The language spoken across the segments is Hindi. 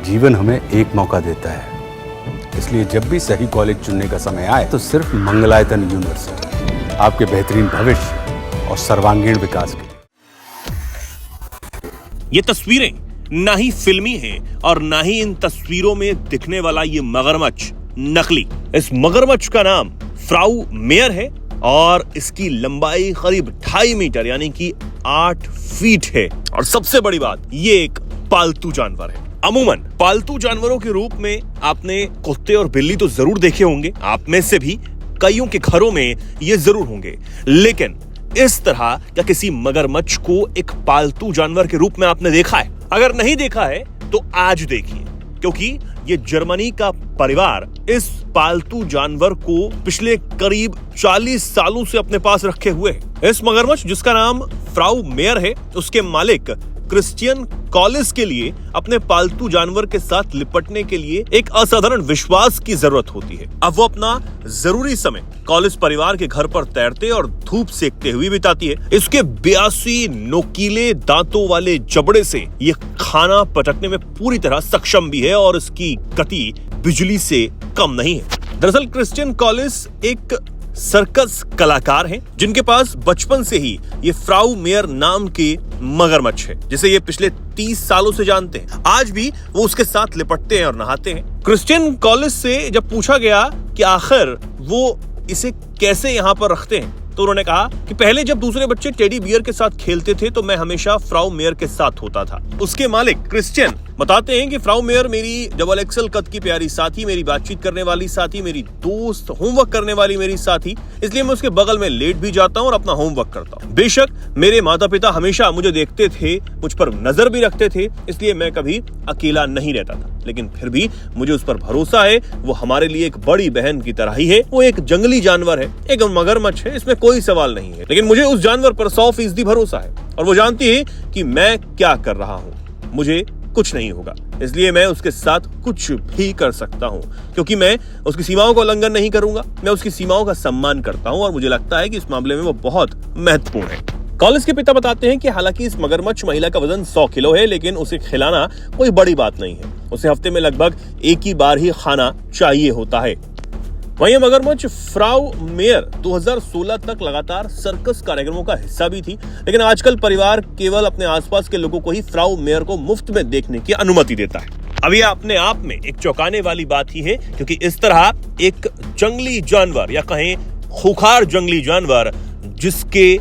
जीवन हमें एक मौका देता है, इसलिए जब भी सही कॉलेज चुनने का समय आए तो सिर्फ मंगलायतन यूनिवर्सिटी आपके बेहतरीन भविष्य और सर्वांगीण विकास के लिए। ये तस्वीरें ना ही फिल्मी हैं और ना ही इन तस्वीरों में दिखने वाला ये मगरमच्छ नकली। इस मगरमच्छ का नाम फ्राउ मेयर है और इसकी लंबाई करीब 2.5 मीटर यानी कि 8 फीट है। और सबसे बड़ी बात, ये एक पालतू जानवर है। अमूमन पालतू जानवरों के रूप में आपने कुत्ते और बिल्ली तो जरूर देखे होंगे, आप में से भी कईयों के घरों में ये जरूर होंगे, लेकिन इस तरह का किसी मगरमच्छ को एक पालतू जानवर के रूप में आपने देखा है? अगर नहीं देखा है तो आज देखिए, क्योंकि ये जर्मनी का परिवार इस पालतू जानवर को पिछले करीब 40 सालों से अपने पास रखे हुए है। इस मगरमच्छ जिसका नाम फ्राउ मेयर है, उसके मालिक क्रिश्चियन कॉलिस के लिए अपने पालतू जानवर के साथ लिपटने के लिए एक असाधारण विश्वास की जरूरत होती है। अब वो अपना जरूरी समय कॉलिस परिवार के घर पर तैरते और धूप सेकते हुए बिताती है। इसके 82 नोकीले दांतों वाले जबड़े से ये खाना पटकने में पूरी तरह सक्षम भी है और इसकी गति बिजली से कम नहीं है। दरअसल क्रिश्चियन कॉलिस एक सर्कस कलाकार हैं जिनके पास बचपन से ही ये फ्राउ मेयर नाम के मगरमच्छ है, जिसे ये पिछले 30 सालों से जानते हैं। आज भी वो उसके साथ लिपटते हैं और नहाते हैं। क्रिश्चियन कॉलिस से जब पूछा गया कि आखिर वो इसे कैसे यहाँ पर रखते हैं, तो उन्होंने कहा कि पहले जब दूसरे बच्चे टेडी बियर के साथ खेलते थे तो मैं हमेशा फ्राउ मेयर के साथ होता था। उसके मालिक क्रिश्चियन बताते हैं कि फ्राउ मेयर मेरी डबल एक्सल कद की प्यारी साथी, मेरी बातचीत करने वाली साथी, मेरी दोस्त, होमवर्क करने वाली मेरी साथी, इसलिए मैं उसके बगल में लेट भी जाता हूँ और अपना होमवर्क करता हूँ। बेशक मेरे माता पिता हमेशा मुझे देखते थे, मुझ पर नजर भी रखते थे, इसलिए मैं कभी अकेला नहीं रहता था, लेकिन फिर भी मुझे उस पर भरोसा है। वो हमारे लिए एक बड़ी बहन की तरह ही है। वो एक जंगली जानवर है, एक मगरमच्छ है, इसमें कोई सवाल नहीं है, लेकिन मुझे उस जानवर पर 100% भरोसा है और वो जानती है कि मैं क्या कर रहा हूँ, मुझे कुछ नहीं होगा, इसलिए मैं उसके साथ कुछ भी कर सकता हूँ, क्योंकि मैं उसकी सीमाओं का उल्लंघन नहीं करूंगा। मैं उसकी सीमाओं का सम्मान करता हूँ और मुझे लगता है कि इस मामले में वो बहुत महत्वपूर्ण है। कॉलिस के पिता बताते हैं कि हालांकि इस मगरमच्छ महिला का वजन 100 किलो है, लेकिन उसे खिलाना कोई बड़ी बात नहीं है। उसे हफ्ते में लगभग एक ही बार ही खाना चाहिए होता है। वहीं मगरमच्छ फ्राउ मेयर 2016 तक लगातार सर्कस कार्यक्रमों का हिस्सा भी थी, लेकिन आजकल परिवार केवल अपने आसपास के लोगों को ही फ्राउ मेयर को मुफ्त में देखने की अनुमति देता है। अब यह अपने आप में एक चौंकाने वाली बात ही है, क्योंकि इस तरह एक जंगली जानवर या कहें खूंखार जंगली जानवर जिसके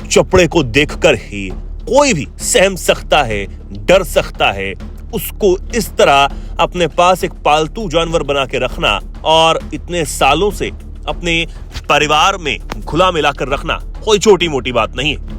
चपड़े को देखकर ही कोई भी सहम सकता है, डर सकता है, उसको इस तरह अपने पास एक पालतू जानवर बना के रखना और इतने सालों से अपने परिवार में घुला मिलाकर रखना कोई छोटी मोटी बात नहीं है।